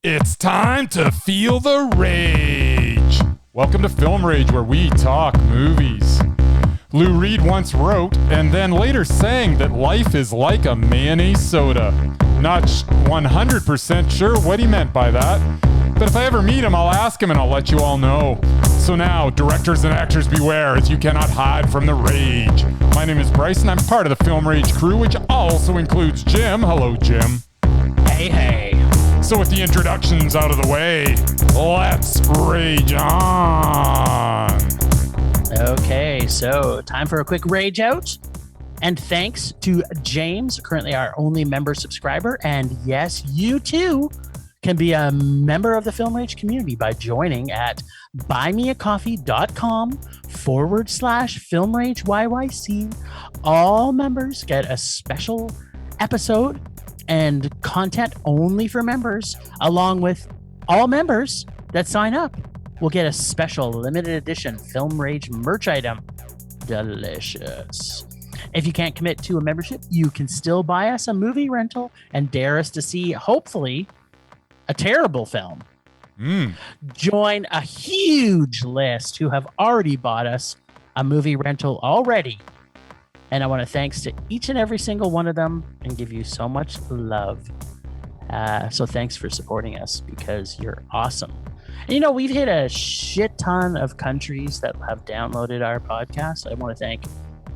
It's time to feel the rage. Welcome to Film Rage, where we talk movies. Lou Reed once wrote and then later sang that life is like a mayonnaise soda. Not 100% sure what he meant by that, but if I ever meet him, I'll ask him and I'll let you all know. So now, directors and actors beware, as you cannot hide from the rage. My name is Bryce and I'm part of the Film Rage crew, which also includes Jim. Hello, Jim. Hey, hey. So with the introductions out of the way, let's rage on. Okay, so time for a quick rage out. And thanks to James, currently our only member subscriber. And yes, you too can be a member of the Film Rage community by joining at buymeacoffee.com/Film Rage YYC. All members get a special episode and content only for members, along with all members that sign up will get a special limited edition Film Rage merch item. Delicious. If you can't commit to a membership, you can still buy us a movie rental and dare us to see, hopefully, a terrible film. Join a huge list who have already bought us a movie rental already. And I want to thanks to each and every single one of them and give you so much love. So thanks for supporting us because you're awesome. And, you know, we've hit a shit ton of countries that have downloaded our podcast. I want to thank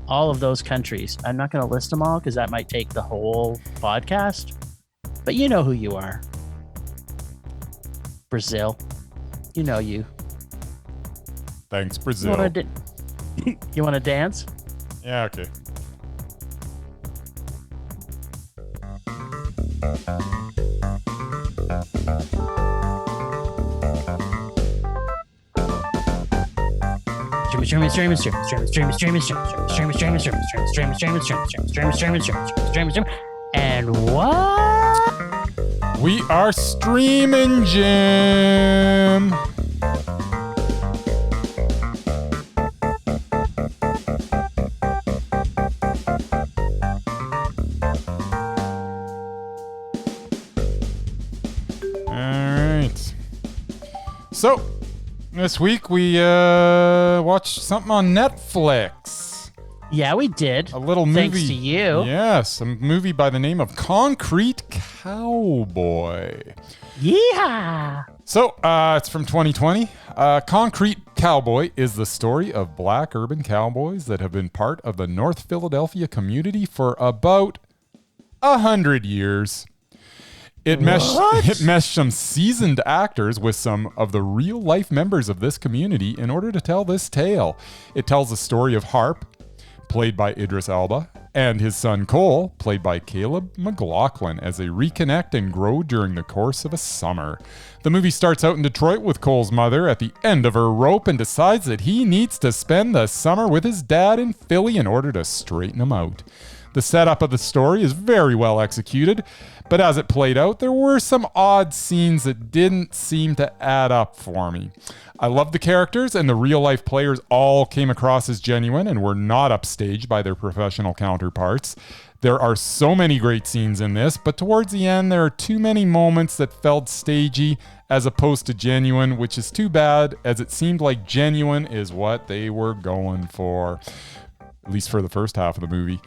all of those countries. I'm not going to list them all because that might take the whole podcast. But you know who you are. Brazil. You know you. Thanks, Brazil. You want to dance? Yeah, okay. And what? We are streaming, Jim. So, this week we watched something on Netflix. Yeah, we did. A little movie. Thanks to you. Yes, a movie by the name of Concrete Cowboy. Yeah. So, it's from 2020. Concrete Cowboy is the story of black urban cowboys that have been part of the North Philadelphia community for about 100 years. It meshed some seasoned actors with some of the real-life members of this community in order to tell this tale. It tells the story of Harp, played by Idris Elba, and his son Cole, played by Caleb McLaughlin, as they reconnect and grow during the course of a summer. The movie starts out in Detroit with Cole's mother at the end of her rope and decides that he needs to spend the summer with his dad in Philly in order to straighten him out. The setup of the story is very well executed, but as it played out, there were some odd scenes that didn't seem to add up for me. I love the characters, and the real-life players all came across as genuine and were not upstaged by their professional counterparts. There are so many great scenes in this, but towards the end, there are too many moments that felt stagey as opposed to genuine, which is too bad, as it seemed like genuine is what they were going for. At least for the first half of the movie.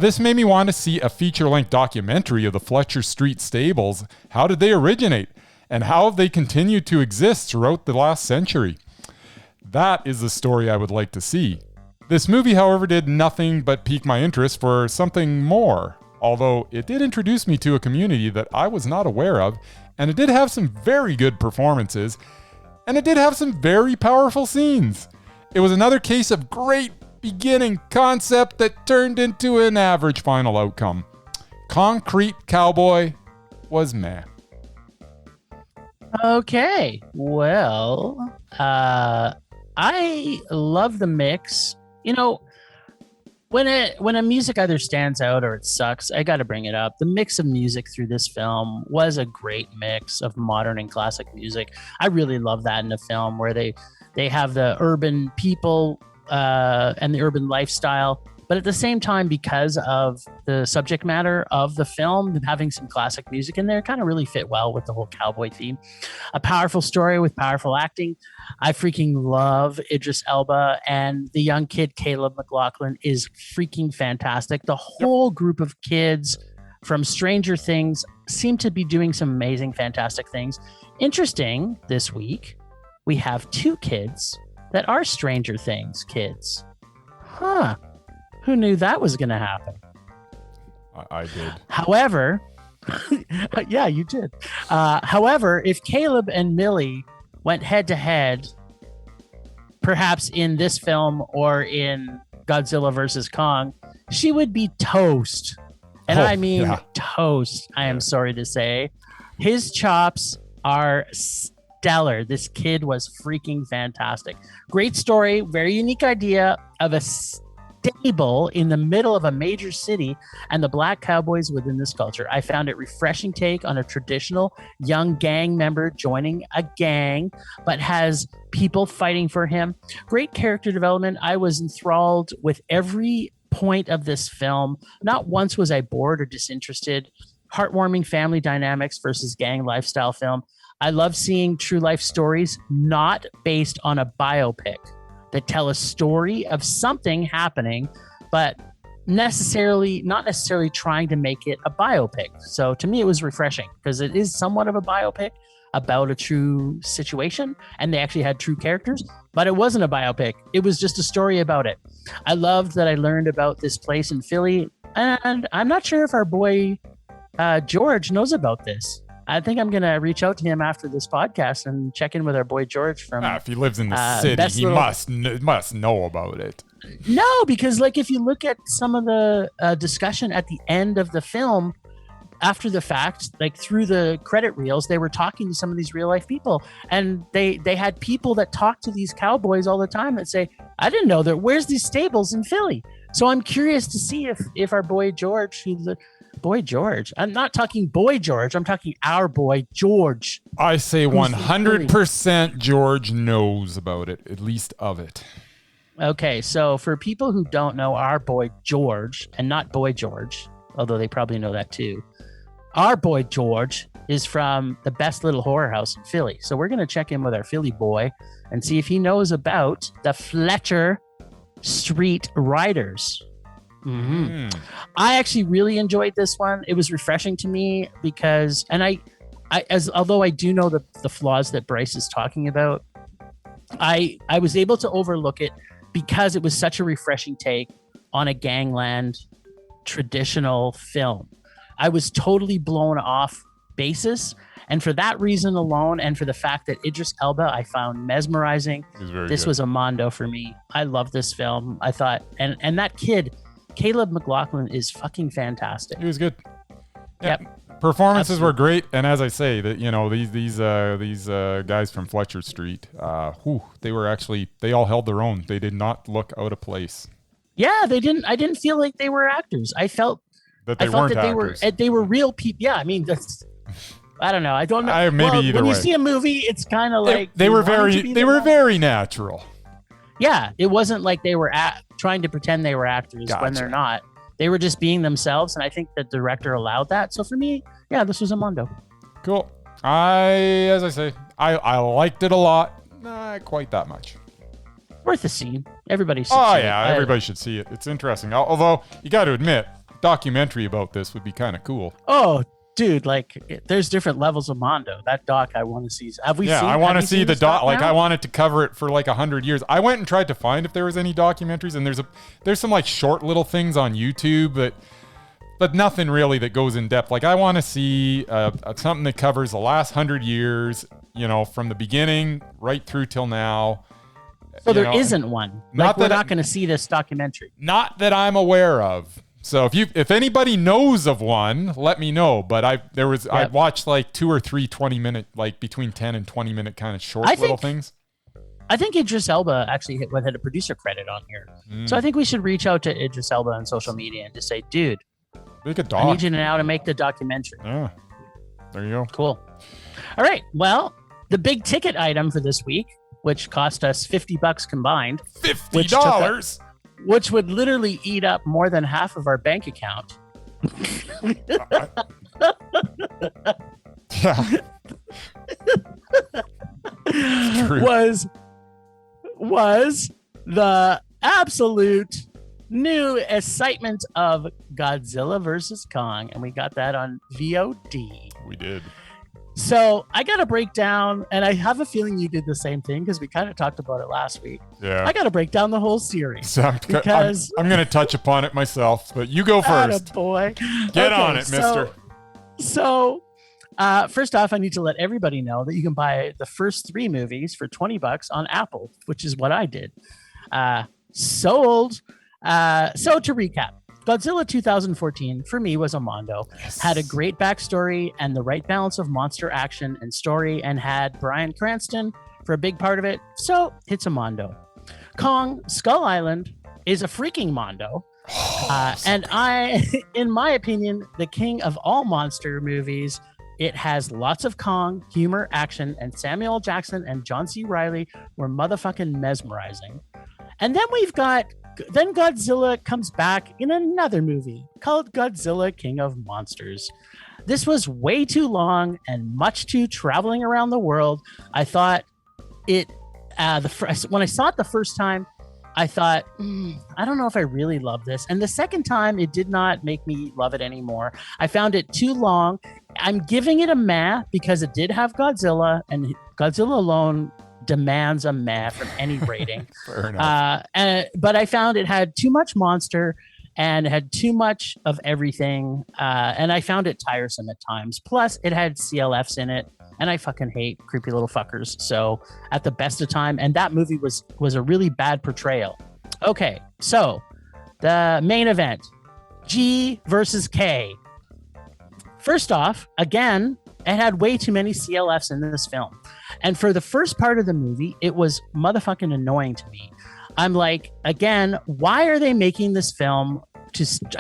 This made me want to see a feature-length documentary of the Fletcher Street stables. How did they originate? And how have they continued to exist throughout the last century? That is the story I would like to see. This movie, however, did nothing but pique my interest for something more. Although it did introduce me to a community that I was not aware of, and it did have some very good performances, and it did have some very powerful scenes. It was another case of great beginning concept that turned into an average final outcome. Concrete Cowboy was meh. Okay, well, I love the mix. You know, when a music either stands out or it sucks, I got to bring it up. The mix of music through this film was a great mix of modern and classic music. I really love that in a film where they have the urban people and the urban lifestyle But at the same time, because of the subject matter of the film, having some classic music in there kind of really fit well with the whole cowboy theme. A powerful story with powerful acting. I freaking love Idris Elba, and the young kid, Caleb McLaughlin, is freaking fantastic. The whole group of kids from Stranger Things seem to be doing some amazing, fantastic things. Interesting, this week, we have 2 kids that are Stranger Things kids. Huh. Who knew that was going to happen? I did. However, yeah, you did. However, if Caleb and Millie went head to head, perhaps in this film or in Godzilla versus Kong, she would be toast. And I mean toast, I am sorry to say. His chops are stellar. This kid was freaking fantastic. Great story, very unique idea of a stable in the middle of a major city and the black cowboys within this culture. I found it refreshing take on a traditional young gang member joining a gang, but has people fighting for him. Great character development. I was enthralled with every point of this film. Not once was I bored or disinterested. Heartwarming family dynamics versus gang lifestyle film. I love seeing true life stories not based on a biopic, that tell a story of something happening, but not necessarily trying to make it a biopic. So to me, it was refreshing because it is somewhat of a biopic about a true situation, and they actually had true characters, but it wasn't a biopic. It was just a story about it. I loved that I learned about this place in Philly, and I'm not sure if our boy George knows about this. I think I'm going to reach out to him after this podcast and check in with our boy George from... if he lives in the city, he must know about it. No, because like if you look at some of the discussion at the end of the film, after the fact, like through the credit reels, they were talking to some of these real life people, and they had people that talk to these cowboys all the time that say, I didn't know that. Where's these stables in Philly? So I'm curious to see if our boy George, Boy George. I'm not talking boy George. I'm talking our boy George. I say 100% George knows about it, at least of it. Okay, so for people who don't know our boy George, and not boy George, although they probably know that too, our boy George is from the best little horror house in Philly. So we're going to check in with our Philly boy and see if he knows about the Fletcher Street Riders. Mm-hmm. I actually really enjoyed this one. It was refreshing to me because, and although I do know the flaws that Bryce is talking about, I was able to overlook it because it was such a refreshing take on a gangland traditional film. I was totally blown off basis. And for that reason alone, and for the fact that Idris Elba, I found mesmerizing, this was a mondo for me. I love this film. I thought, and that kid, Caleb McLaughlin, is fucking fantastic. He was good. Yep. Performances were great, and as I say, that these guys from Fletcher Street, they all held their own. They did not look out of place. Yeah, they didn't. I didn't feel like they were actors. I felt that they weren't actors. They were real people. Yeah, I mean, I don't know. I don't know. When you see a movie, it's kind of like they were very natural. Yeah, it wasn't like they were trying to pretend they were actors when they're not. They were just being themselves, and I think the director allowed that. So for me, yeah, this was a mondo. Cool. As I say, I liked it a lot. Not quite that much. Worth a see. Everybody should see it. Everybody should see it. It's interesting. Although, you got to admit, documentary about this would be kind of cool. Oh, dude, like there's different levels of mondo. That doc I want to see. Have we seen? I want to see the doc. Like I wanted to cover it for like 100 years. I went and tried to find if there was any documentaries, and there's some like short little things on YouTube, but nothing really that goes in depth. Like I want to see something that covers the last 100 years, from the beginning right through till now. So there isn't one. We're not going to see this documentary. Not that I'm aware of. So if anybody knows of one, let me know. But I watched like 2 or 3 20-minute, like between 10 and 20-minute kind of short little things. I think Idris Elba actually had a producer credit on here. So I think we should reach out to Idris Elba on social media and just say, dude, make a doc. I need you now to make the documentary. Yeah, there you go. Cool. All right. Well, the big ticket item for this week, which cost us $50 combined. $50? which would literally eat up more than half of our bank account. Yeah. was the absolute new excitement of Godzilla versus Kong, and we got that on VOD. We did. So I got to break down, and I have a feeling you did the same thing because we kind of talked about it last week. Yeah. I got to break down the whole series. So because I'm going to touch upon it myself, but you go first. Boy, Get on it, mister. So, first off, I need to let everybody know that you can buy the first 3 movies for $20 on Apple, which is what I did. Sold. So to recap, Godzilla 2014 for me was a mondo. Yes. Had a great backstory and the right balance of monster action and story, and had Bryan Cranston for a big part of it. So it's a mondo. Kong Skull Island is a freaking mondo. And in my opinion, the king of all monster movies. It has lots of Kong, humor, action, and Samuel L. Jackson and John C. Reilly were motherfucking mesmerizing. And then Godzilla comes back in another movie called Godzilla King of Monsters. This was way too long and much too traveling around the world. I thought it, when I saw it the first time, I thought, I don't know if I really love this. And the second time, it did not make me love it anymore. I found it too long. I'm giving it a meh because it did have Godzilla, and Godzilla alone demands a meh from any rating. Fair enough. But I found it had too much monster and had too much of everything. And I found it tiresome at times. Plus, it had CLFs in it. And I fucking hate creepy little fuckers. So at the best of time, and that movie was a really bad portrayal. Okay, so the main event, G versus K. First off, again, it had way too many CLFs in this film. And for the first part of the movie, it was motherfucking annoying to me. I'm like, again, why are they making this film?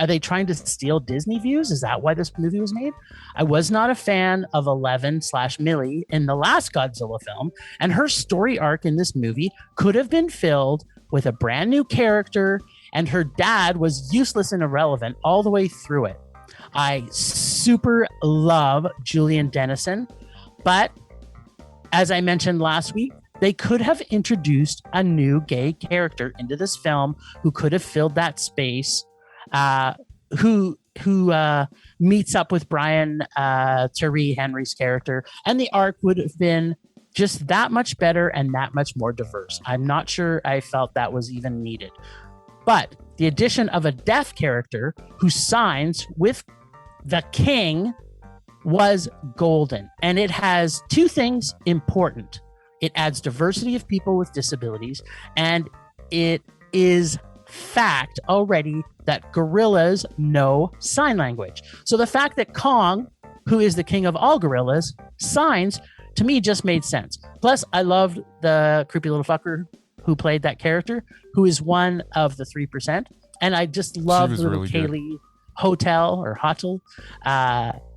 Are they trying to steal Disney views? Is that why this movie was made? I was not a fan of 11/Millie in the last Godzilla film, and her story arc in this movie could have been filled with a brand new character, and her dad was useless and irrelevant all the way through it. I super love Julian Dennison, but as I mentioned last week, they could have introduced a new gay character into this film who could have filled that space. Who meets up with Brian Tyree Henry's character, and the arc would have been just that much better and that much more diverse. I'm not sure I felt that was even needed. But the addition of a deaf character who signs with the king was golden. And it has 2 things important. It adds diversity of people with disabilities, and it is fact already that gorillas know sign language. So the fact that Kong, who is the king of all gorillas, signs, to me just made sense. Plus, I loved the creepy little fucker who played that character, who is one of the 3%. And I just love little really Kaylee Hotel.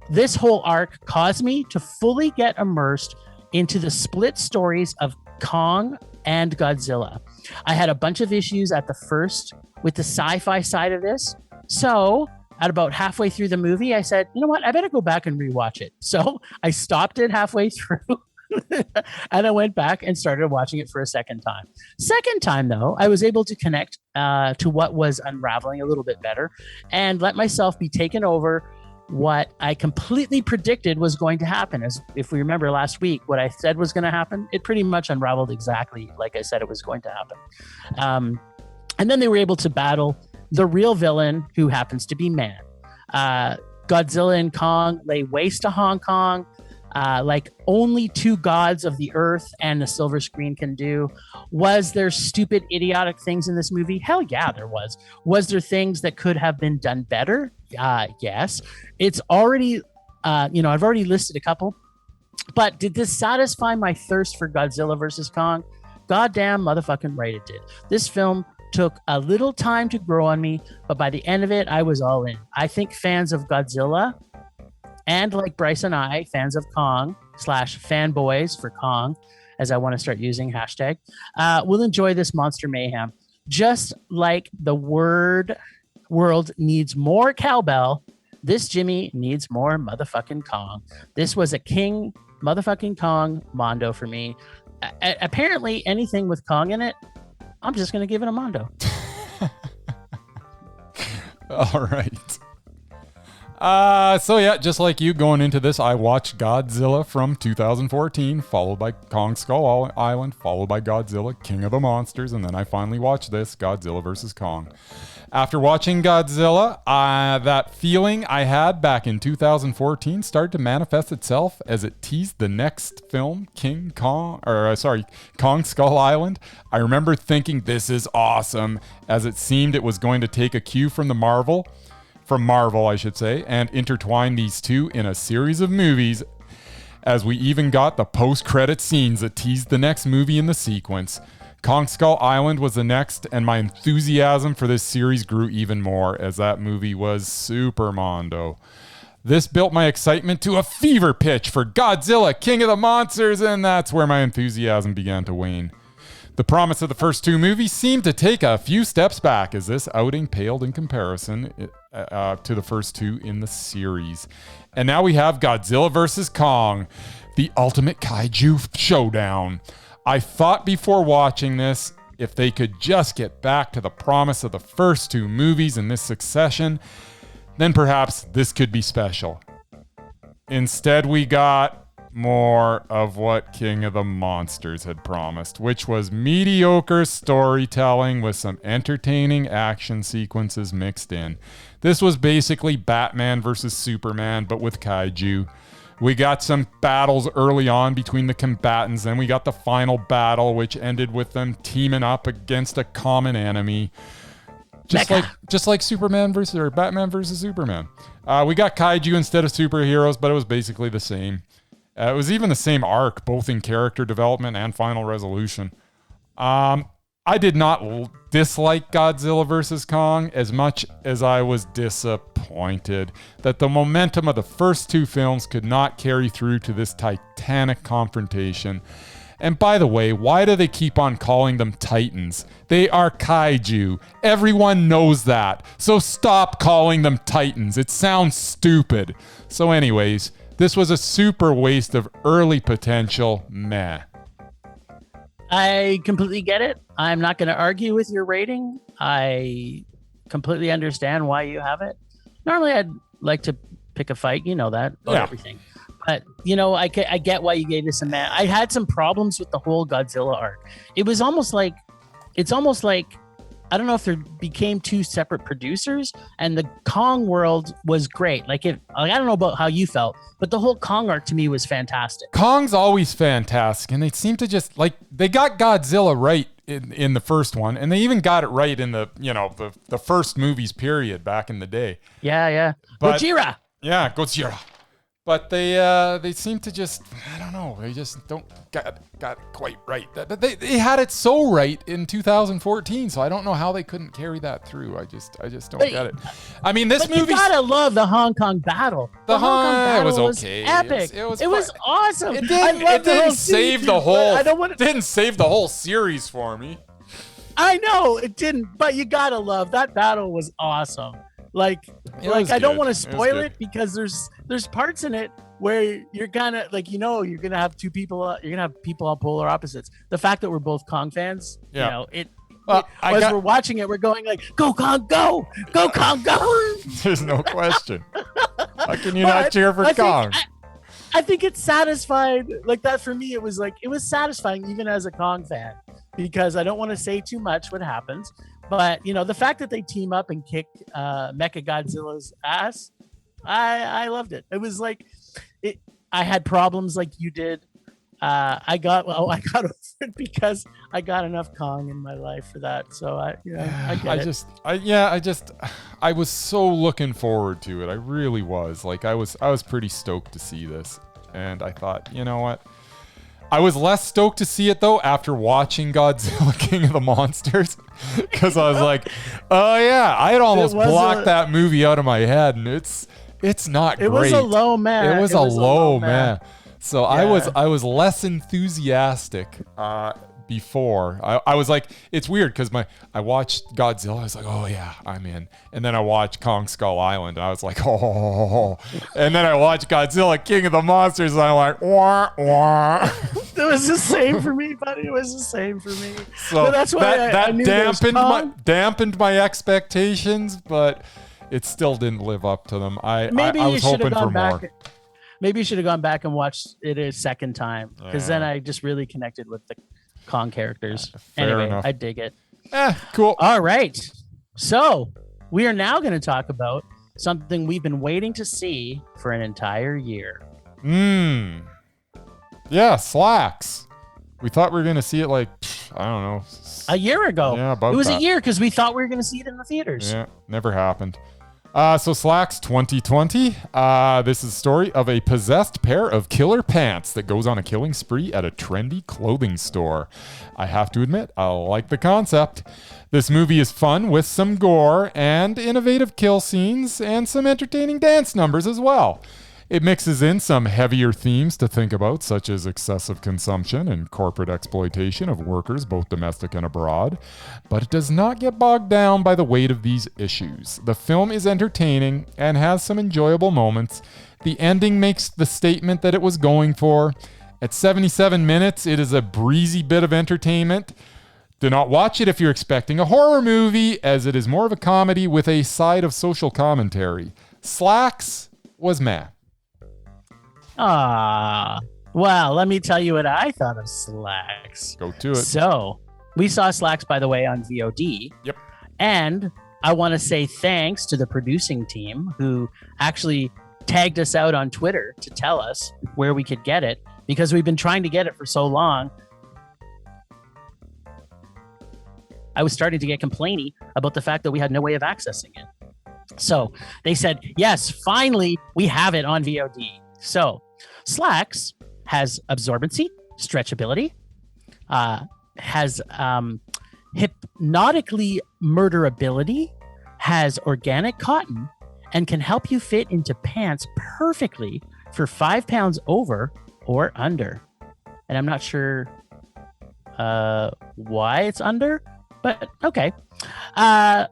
This whole arc caused me to fully get immersed into the split stories of Kong and Godzilla. I had a bunch of issues at the first with the sci-fi side of this. So at about halfway through the movie, I said, you know what? I better go back and rewatch it. So I stopped it halfway through and I went back and started watching it for a second time. Second time, though, I was able to connect to what was unraveling a little bit better and let myself be taken over what I completely predicted was going to happen. As if we remember last week, what I said was going to happen, it pretty much unraveled exactly like I said it was going to happen. And then they were able to battle the real villain, who happens to be man. Godzilla and Kong lay waste to Hong Kong, like only 2 gods of the earth and the silver screen can do. Was there stupid, idiotic things in this movie? Hell yeah, there was. Was there things that could have been done better? Yes. It's already, I've already listed a couple. But did this satisfy my thirst for Godzilla versus Kong? Goddamn motherfucking right it did. This film took a little time to grow on me, but by the end of it, I was all in. I think fans of Godzilla, and like Bryce and I, fans of Kong / fanboys for Kong, as I want to start using hashtag, will enjoy this monster mayhem. Just like the world needs more cowbell, this Jimmy needs more motherfucking Kong. This was a King motherfucking Kong Mondo for me. Apparently, anything with Kong in it, I'm just going to give it a Mondo. All right. So yeah, just like you going into this, I watched Godzilla from 2014, followed by Kong Skull Island, followed by Godzilla, King of the Monsters, and then I finally watched this, Godzilla vs. Kong. After watching Godzilla, that feeling I had back in 2014 started to manifest itself as it teased the next film, Kong Skull Island. I remember thinking this is awesome, as it seemed it was going to take a cue from Marvel, I should say, and intertwine these two in a series of movies, as we even got the post-credit scenes that teased the next movie in the sequence. Kong Skull Island was the next, and my enthusiasm for this series grew even more, as that movie was super mondo. This built my excitement to a fever pitch for Godzilla, King of the Monsters, and that's where my enthusiasm began to wane. The promise of the first two movies seemed to take a few steps back, as this outing paled in comparison to the first two in the series. And now we have Godzilla vs. Kong, the ultimate kaiju showdown. I thought before watching this, if they could just get back to the promise of the first two movies in this succession, then perhaps this could be special. Instead, we got more of what King of the Monsters had promised, which was mediocre storytelling with some entertaining action sequences mixed in. This was basically Batman versus Superman, but with kaiju. We got some battles early on between the combatants, then we got the final battle, which ended with them teaming up against a common enemy. Just like Batman versus Superman. We got kaiju instead of superheroes, but it was basically the same. It was even the same arc, both in character development and final resolution. I did not dislike Godzilla vs. Kong as much as I was disappointed that the momentum of the first two films could not carry through to this titanic confrontation. And by the way, why do they keep on calling them Titans? They are kaiju. Everyone knows that. So stop calling them Titans. It sounds stupid. So anyways, this was a super waste of early potential. Meh. I completely get it. I'm not going to argue with your rating. I completely understand why you have it. Normally, I'd like to pick a fight. You know that about everything. But, I get why you gave this a man. I had some problems with the whole Godzilla arc. It's almost like, I don't know if there became two separate producers, and the Kong world was great. I don't know about how you felt, but the whole Kong arc to me was fantastic. Kong's always fantastic, and they seem to just they got Godzilla right in the first one, and they even got it right in the first movies period back in the day. Yeah. But, Gojira. Yeah, Gojira. But they seem to just, I don't know, they just don't got quite right. They had it so right in 2014, so I don't know how they couldn't carry that through. I just don't get it. I mean, this movie. You gotta love the Hong Kong battle. The Hong Kong battle was okay. Epic. It was awesome. It didn't save the whole. Didn't save the whole series for me. I know it didn't, but you gotta love that battle was awesome. I don't want to spoil it because there's parts in it where you're gonna you're gonna have two people, you're gonna have people on polar opposites. The fact that we're both Kong fans, as we're watching it, we're going go Kong, go Kong, go. There's no question. How can you not cheer for Kong? I think it's satisfied like that for me. It was satisfying even as a Kong fan, because I don't want to say too much what happens. But, the fact that they team up and kick Mechagodzilla's ass, I loved it. It was I had problems like you did. I got over it because I got enough Kong in my life for that. So I get it. I was so looking forward to it. I really was. I was pretty stoked to see this. And I thought, you know what? I was less stoked to see it, though, after watching Godzilla King of the Monsters, because I was like, oh, yeah, I had almost blocked that movie out of my head, and it's not great. It was a low man. It was a low man. So yeah. I was less enthusiastic, before. I was like, it's weird because I watched Godzilla. I was like, oh yeah, I'm in. And then I watched Kong Skull Island. And I was like, oh. And then I watched Godzilla King of the Monsters. And I'm like, wah, wah. It was the same for me, buddy. It was the same for me. So but that's why that I knew dampened my expectations, but it still didn't live up to them. I was hoping for more. Maybe you should have gone back and watched it a second time, because then I just really connected with the Kong characters. Fair anyway, enough. I dig it. Cool. All right. So we are now going to talk about something we've been waiting to see for an entire year. Yeah, Slaxx. We thought we were going to see it like, I don't know. A year ago. Yeah, about it was that. a year because we thought we were going to see it in the theaters. Yeah, never happened. So Slaxx 2020. This is the story of a possessed pair of killer pants that goes on a killing spree at a trendy clothing store. I have to admit, I like the concept. This movie is fun with some gore and innovative kill scenes and some entertaining dance numbers as well. It mixes in some heavier themes to think about, such as excessive consumption and corporate exploitation of workers, both domestic and abroad. But it does not get bogged down by the weight of these issues. The film is entertaining and has some enjoyable moments. The ending makes the statement that it was going for. At 77 minutes, it is a breezy bit of entertainment. Do not watch it if you're expecting a horror movie, as it is more of a comedy with a side of social commentary. Slaxx was meh. Well, let me tell you what I thought of Slaxx. Go to it. So, we saw Slaxx, by the way, on VOD. Yep. And I want to say thanks to the producing team who actually tagged us out on Twitter to tell us where we could get it, because we've been trying to get it for so long. I was starting to get complainy about the fact that we had no way of accessing it. So they said, yes, finally, we have it on VOD. So Slaxx has absorbency, stretchability, has hypnotically murderability, has organic cotton, and can help you fit into pants perfectly for 5 pounds over or under. And I'm not sure why it's under, but okay. Right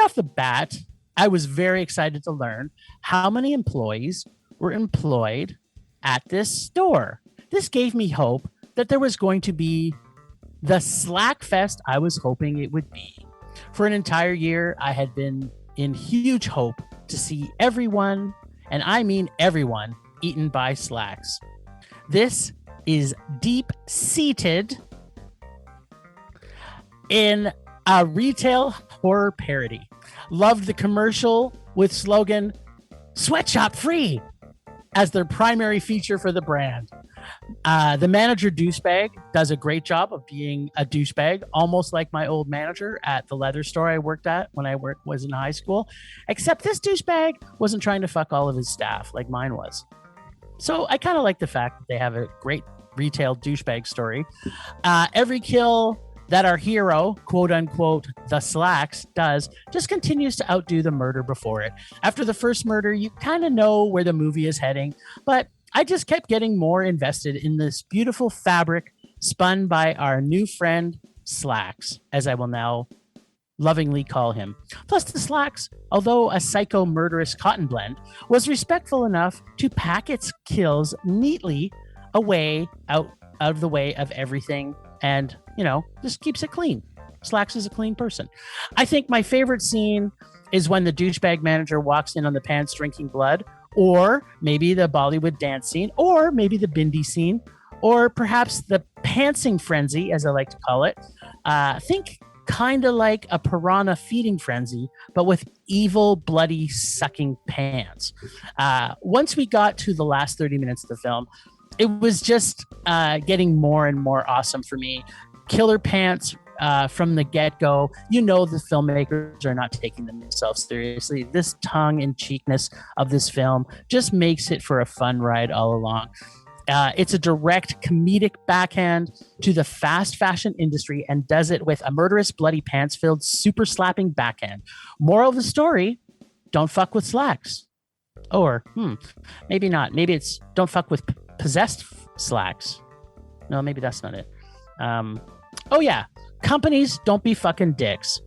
off the bat, I was very excited to learn how many employees were employed at this store. This gave me hope that there was going to be the Slack Fest I was hoping it would be. For an entire year, I had been in huge hope to see everyone, and I mean everyone, eaten by Slaxx. This is deep-seated in a retail horror parody. Loved the commercial with slogan, "Sweatshop free," as their primary feature for the brand. The manager douchebag does a great job of being a douchebag, almost like my old manager at the leather store I worked at when I was in high school, except this douchebag wasn't trying to fuck all of his staff like mine was. So I kind of like the fact that they have a great retail douchebag story. Every kill that our hero, quote unquote, the Slaxx, does just continues to outdo the murder before it. After the first murder, you kind of know where the movie is heading, but I just kept getting more invested in this beautiful fabric spun by our new friend, Slaxx, as I will now lovingly call him. Plus, the Slaxx, although a psycho murderous cotton blend, was respectful enough to pack its kills neatly away out of the way of everything, and just keeps it clean. Slaxx is a clean person. I think my favorite scene is when the douchebag manager walks in on the pants drinking blood, or maybe the Bollywood dance scene, or maybe the bindi scene, or perhaps the pantsing frenzy, as I like to call it. Think kind of like a piranha feeding frenzy, but with evil, bloody, sucking pants. Once we got to the last 30 minutes of the film, it was just getting more and more awesome for me. Killer pants from the get-go. The filmmakers are not taking themselves seriously. This tongue-in-cheekness of this film just makes it for a fun ride all along. It's a direct comedic backhand to the fast fashion industry and does it with a murderous, bloody, pants-filled, super slapping backhand. Moral of the story, don't fuck with Slaxx. Or, maybe not. Maybe it's don't fuck with possessed Slaxx. No, maybe that's not it. Oh, yeah. Companies don't be fucking dicks,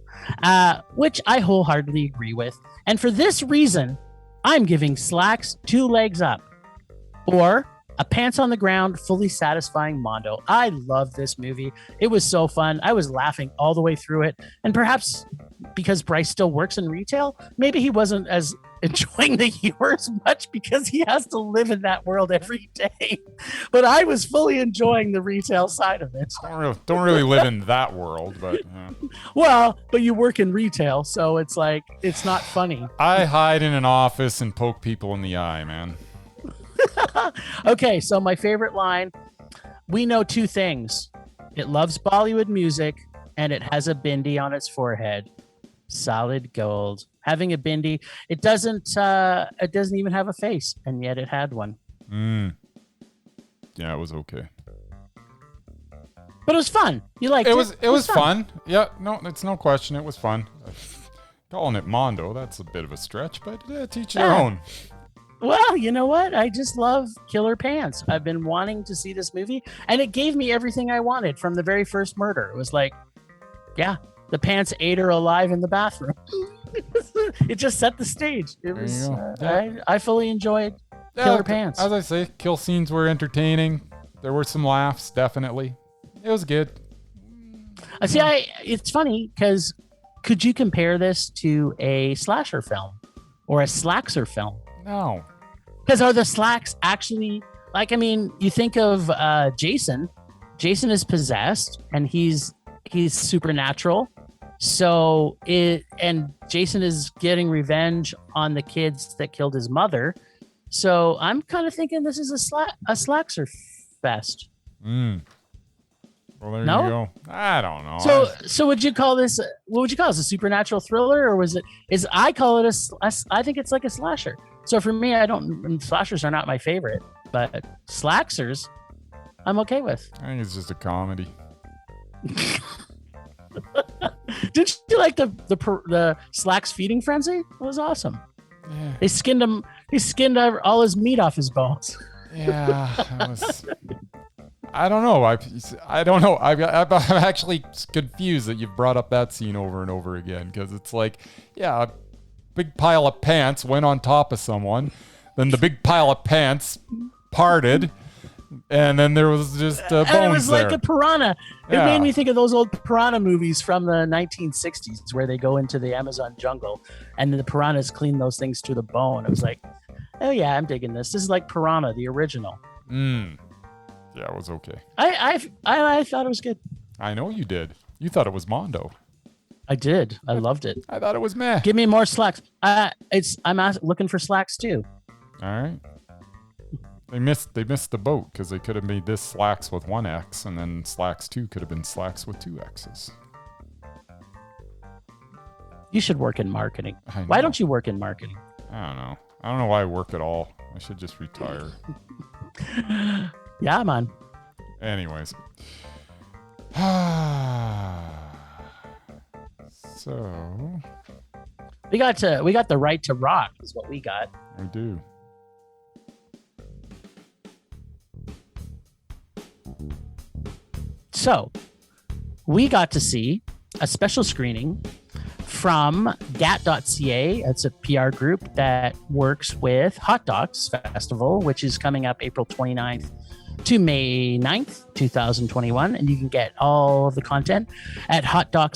which I wholeheartedly agree with. And for this reason, I'm giving Slaxx 2 legs up or a pants on the ground, fully satisfying Mondo. I love this movie. It was so fun. I was laughing all the way through it. And perhaps because Bryce still works in retail, maybe he wasn't as enjoying the humor as much because he has to live in that world every day. But I was fully enjoying the retail side of it. Don't really live in that world, but well, but you work in retail, so it's like it's not funny. I hide in an office and poke people in the eye, man. Okay, so my favorite line: we know 2 things. It loves Bollywood music and it has a bindi on its forehead. Solid gold. Having a bindi, it doesn't even have a face, and yet it had one. Yeah, it was okay. But it was fun. You liked it? It was fun. Yeah, no, it's no question. It was fun. Calling it Mondo, that's a bit of a stretch, but teach their own. Well, you know what? I just love killer pants. I've been wanting to see this movie, and it gave me everything I wanted from the very first murder. It was like, yeah, the pants ate her alive in the bathroom. It just set the stage. It was. I fully enjoyed killer pants. As I say, kill scenes were entertaining. There were some laughs, definitely. It was good. It's funny because could you compare this to a slasher film or a Slaxxer film? No. Because are the Slaxx actually like? I mean, you think of Jason. Jason is possessed, and he's supernatural. So Jason is getting revenge on the kids that killed his mother. So I'm kind of thinking this is a Slaxxer fest. Well, there you go. I don't know. So would you call this? What would you call this? A supernatural thriller, or was it? I call it I think it's like a slasher. So for me, slashers are not my favorite, but Slaxxers, I'm okay with. I think it's just a comedy. Did you like the Slaxx feeding frenzy? It was awesome. Yeah. They skinned him. He skinned all his meat off his bones. Yeah, I don't know. I don't know. I'm actually confused that you've brought up that scene over and over again because it's like, yeah, a big pile of pants went on top of someone, then the big pile of pants parted, and then there was just bones and it was there. like a piranha. Yeah. It made me think of those old piranha movies from the 1960s where they go into the Amazon jungle and the piranhas clean those things to the bone. It was like, oh yeah, I'm digging this. This is like Piranha, the original. Yeah, it was okay. I thought it was good. I know you did. You thought it was Mondo. I did. I loved it. I thought it was meh. Give me more Slaxx. I'm looking for Slaxx too. All right. They missed the boat because they could have made this Slaxx with 1 X, and then Slaxx 2 could have been Slaxx with 2 X's. You should work in marketing. Why don't you work in marketing? I don't know. I don't know why I work at all. I should just retire. Yeah, man. Anyways. So we got the right to rock is what we got. We do. So we got to see a special screening from GAT.ca. It's a PR group that works with HotDocs Festival, which is coming up April 29th to May 9th, 2021. And you can get all of the content at hotdocs.ca.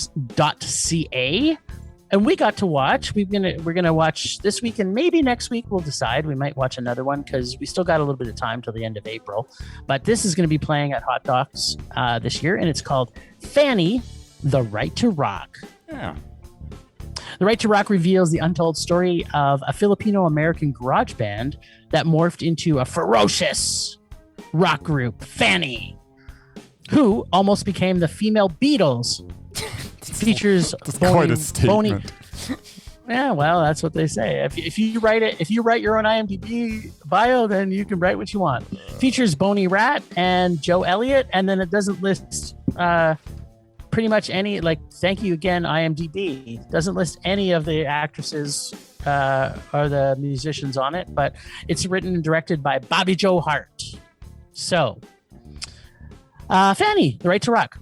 And we got to watch. We're gonna watch this week, and maybe next week we'll decide. We might watch another one because we still got a little bit of time till the end of April. But this is going to be playing at HotDocs this year, and it's called Fanny: The Right to Rock. Yeah. The Right to Rock reveals the untold story of a Filipino-American garage band that morphed into a ferocious rock group, Fanny, who almost became the female Beatles. Features quite a statement. Yeah, well, that's what they say. If you write your own IMDb bio, then you can write what you want. Features Boney Rat and Joe Elliott, and then it doesn't list pretty much any, like, thank you again, IMDb. Doesn't list any of the actresses or the musicians on it, but it's written and directed by Bobby Joe Hart. So, Fanny, The Right to Rock.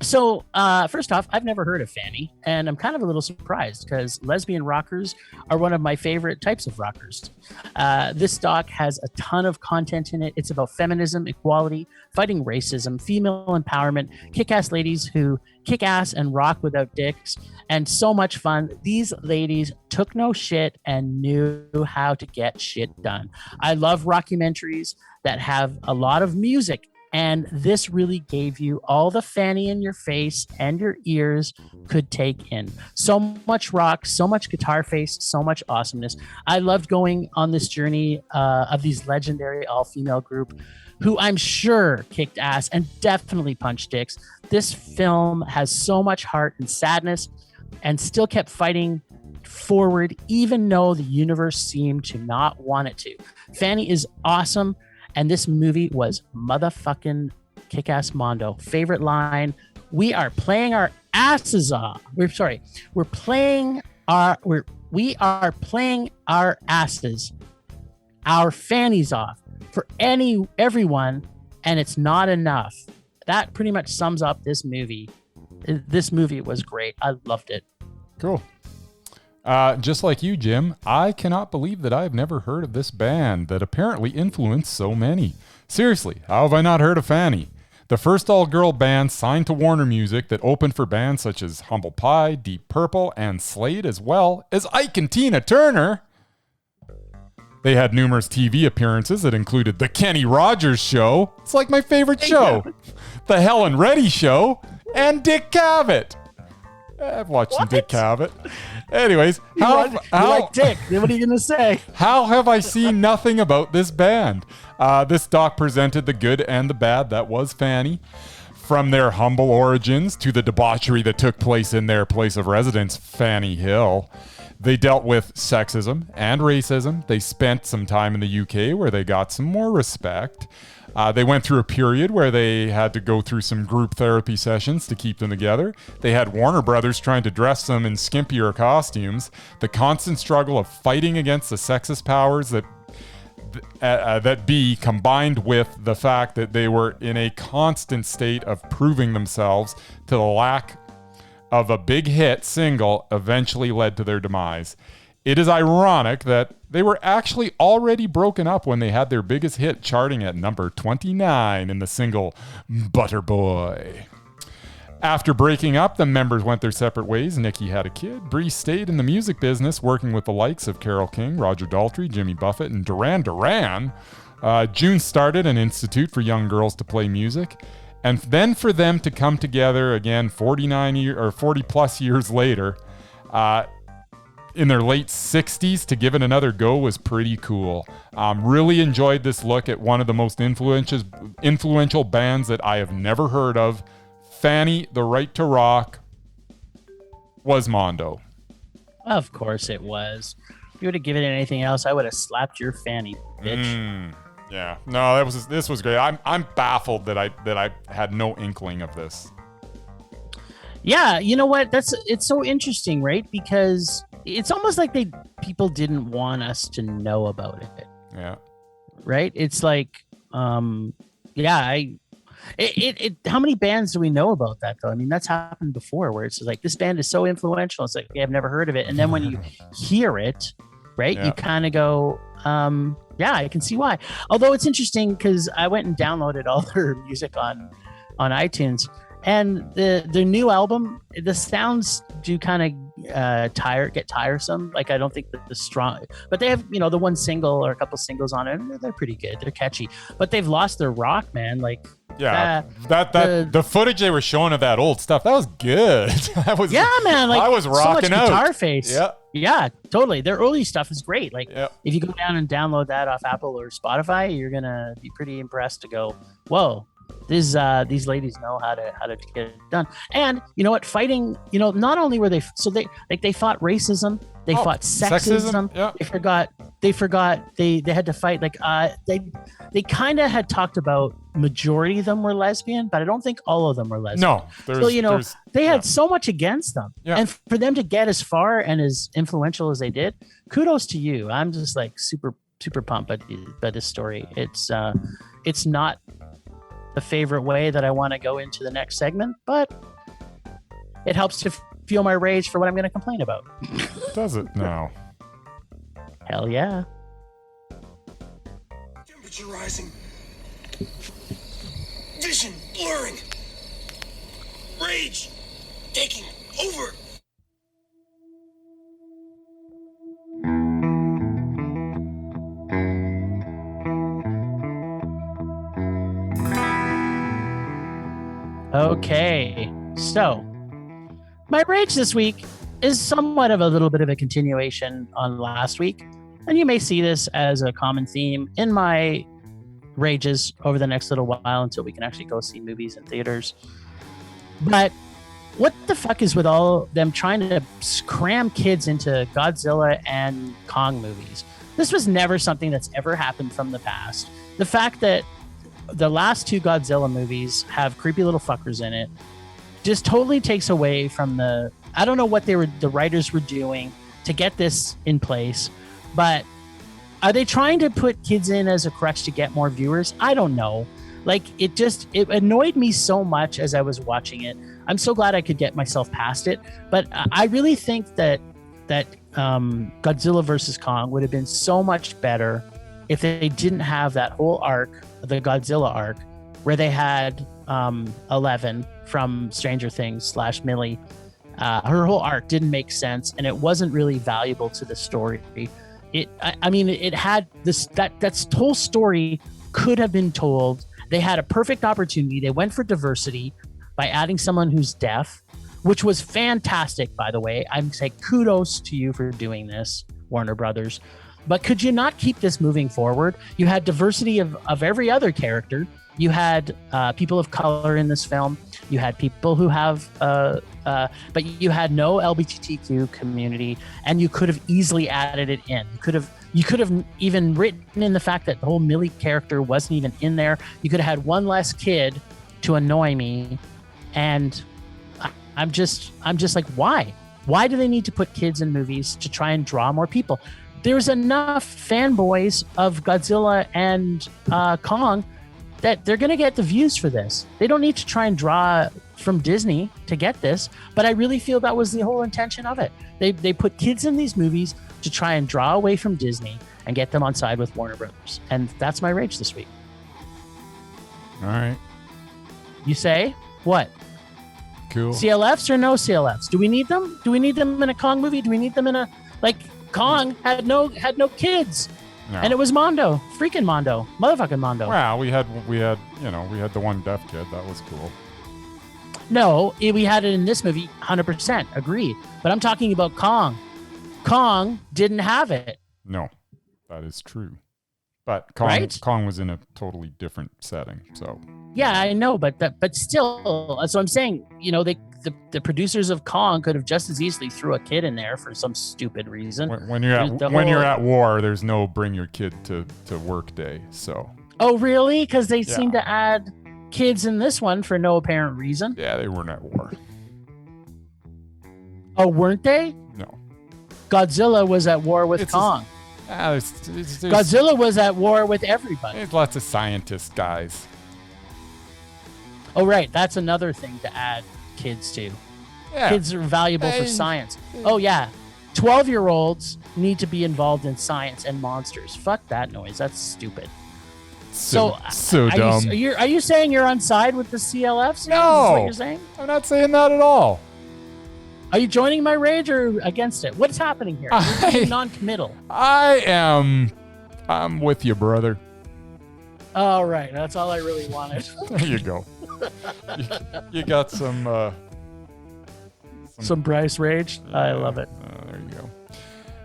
So, first off, I've never heard of Fanny, and I'm kind of a little surprised because lesbian rockers are one of my favorite types of rockers. This doc has a ton of content in it. It's about feminism, equality, fighting racism, female empowerment, kick-ass ladies who kick ass and rock without dicks, and so much fun. These ladies took no shit and knew how to get shit done. I love rockumentaries that have a lot of music. And this really gave you all the Fanny in your face and your ears could take in. So much rock, so much guitar face, so much awesomeness. I loved going on this journey of these legendary all-female group who I'm sure kicked ass and definitely punched dicks. This film has so much heart and sadness and still kept fighting forward even though the universe seemed to not want it to. Fanny is awesome. And this movie was motherfucking kick-ass mondo. Favorite line, we are playing our asses off. We are playing our asses, our fannies off for everyone, and it's not enough. That pretty much sums up this movie. This movie was great. I loved it. Cool. Just like you, Jim, I cannot believe that I've never heard of this band that apparently influenced so many. Seriously, how have I not heard of Fanny? The first all-girl band signed to Warner Music that opened for bands such as Humble Pie, Deep Purple, and Slade, as well as Ike and Tina Turner. They had numerous TV appearances that included The Kenny Rogers Show. It's like my favorite show. The Helen Reddy Show, and Dick Cavett. I've watched some Dick Cavett. Anyways, how like Dick? What are you gonna say? How have I seen nothing about this band? This doc presented the good and the bad that was Fanny, from their humble origins to the debauchery that took place in their place of residence, Fanny Hill. They dealt with sexism and racism. They spent some time in the UK where they got some more respect. They went through a period where they had to go through some group therapy sessions to keep them together. They had Warner Brothers trying to dress them in skimpier costumes. The constant struggle of fighting against the sexist powers that be, combined with the fact that they were in a constant state of proving themselves to the lack of a big hit single, eventually led to their demise. It is ironic that they were actually already broken up when they had their biggest hit, charting at number 29 in the single Butter Boy. After breaking up, the members went their separate ways. Nikki had a kid. Bree stayed in the music business, working with the likes of Carole King, Roger Daltrey, Jimmy Buffett, and Duran Duran. June started an institute for young girls to play music. And then for them to come together again 40 plus years later, in their late 60s, to give it another go was pretty cool. Really enjoyed this look at one of the most influential bands that I have never heard of. Fanny, The Right to Rock, was mondo. Of course it was. If you would have given it anything else, I would have slapped your Fanny, bitch. Yeah. No, this was great. I'm baffled that I had no inkling of this. Yeah, you know what? It's so interesting, right? Because it's almost like people didn't want us to know about it. Yeah. Right? It's like, how many bands do we know about that though? I mean, that's happened before where it's like, this band is so influential. It's like, okay, I've never heard of it. And then when you hear it, right, you kind of go, I can see why. Although it's interesting because I went and downloaded all their music on iTunes. And the new album, the sounds do kind of get tiresome. Like, I don't think that the strong, but they have, the one single or a couple singles on it. They're pretty good. They're catchy, but they've lost their rock, man. Like, the footage they were showing of that old stuff, that was good. Man. Like, I was rocking so much out. Guitar face. Yeah, totally. Their early stuff is great. Like, if you go down and download that off Apple or Spotify, you're gonna be pretty impressed to go, whoa. These ladies know how to get it done. And you know what? Fighting, not only were they fought racism, they fought sexism. Yeah. They forgot they had to fight they kind of had talked about majority of them were lesbian, but I don't think all of them were lesbian. No, they had so much against them. Yeah. And for them to get as far and as influential as they did, kudos to you. I'm just like super super pumped by this story. It's not the favorite way that I want to go into the next segment, but it helps to fuel my rage for what I'm going to complain about. Does it now? Hell yeah. Temperature rising. Vision blurring. Rage taking over. Okay, so my rage this week is somewhat of a little bit of a continuation on last week, and you may see this as a common theme in my rages over the next little while until we can actually go see movies in theaters. But what the fuck is with all them trying to cram kids into Godzilla and Kong movies? This was never something that's ever happened from the past. The fact that the last two Godzilla movies have creepy little fuckers in it just totally takes away from I don't know what the writers were doing to get this in place, but are they trying to put kids in as a crutch to get more viewers? I don't know. Like, it annoyed me so much as I was watching it. I'm so glad I could get myself past it, but I really think that Godzilla versus Kong would have been so much better if they didn't have that whole arc, the Godzilla arc, where they had 11 from Stranger Things / Millie. Her whole arc didn't make sense, and it wasn't really valuable to the story. It had this that whole story could have been told. They had a perfect opportunity. They went for diversity by adding someone who's deaf, which was fantastic, by the way. I'm saying kudos to you for doing this, Warner Brothers. But could you not keep this moving forward? You had diversity of every other character. You had people of color in this film. You had people who have, but you had no LGBTQ community, and you could have easily added it in. You could have even written in the fact that the whole Millie character wasn't even in there. You could have had one less kid to annoy me, and I'm just like, why? Why do they need to put kids in movies to try and draw more people? There's enough fanboys of Godzilla and Kong that they're going to get the views for this. They don't need to try and draw from Disney to get this, but I really feel that was the whole intention of it. They put kids in these movies to try and draw away from Disney and get them on side with Warner Brothers. And that's my rage this week. All right. You say? What? Cool. CLFs or no CLFs? Do we need them? Do we need them in a Kong movie? Do we need them in a, like, Kong had no kids. No. And it was Mondo, freaking Mondo, motherfucking Mondo. Well, we had the one deaf kid. That was cool. No, we had it in this movie, 100%, agreed. But I'm talking about Kong. Kong didn't have it. No, that is true. But Kong was in a totally different setting. So yeah, I know, but still, that's what I'm saying. You know, the producers of Kong could have just as easily threw a kid in there for some stupid reason. When you're at war, there's no bring your kid to work day. So. Oh really? Because they seem to add kids in this one for no apparent reason. Yeah, they weren't at war. Oh, weren't they? No. Godzilla was at war with Kong. Godzilla was at war with everybody. There's lots of scientist guys. Oh, right. That's another thing to add kids to. Yeah. Kids are valuable for science. Oh, yeah. 12-year-olds need to be involved in science and monsters. Fuck that noise. That's stupid. So dumb. Are you saying you're on side with the CLFs? No. Is what you're saying? I'm not saying that at all. Are you joining my rage or against it? What's happening here? You're being non-committal. I'm with you, brother. All right. That's all I really wanted. There you go. you got some Bryce rage. I love it. There you go.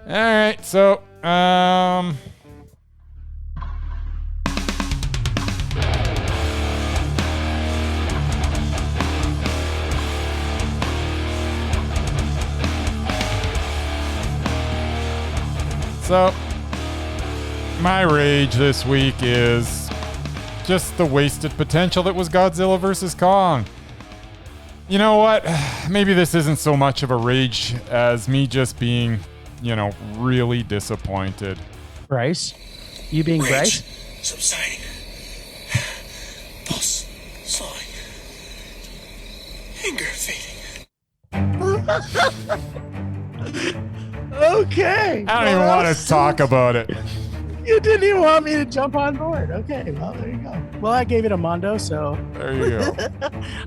All right. So, my rage this week is just the wasted potential that was Godzilla vs. Kong. You know what? Maybe this isn't so much of a rage as me just being, really disappointed. Bryce? You being rage Bryce? Subsiding. Pulse Finger fading. Okay. I don't even want to talk about it. You didn't even want me to jump on board. Okay, well, there you go. Well, I gave it a mondo, so There you go.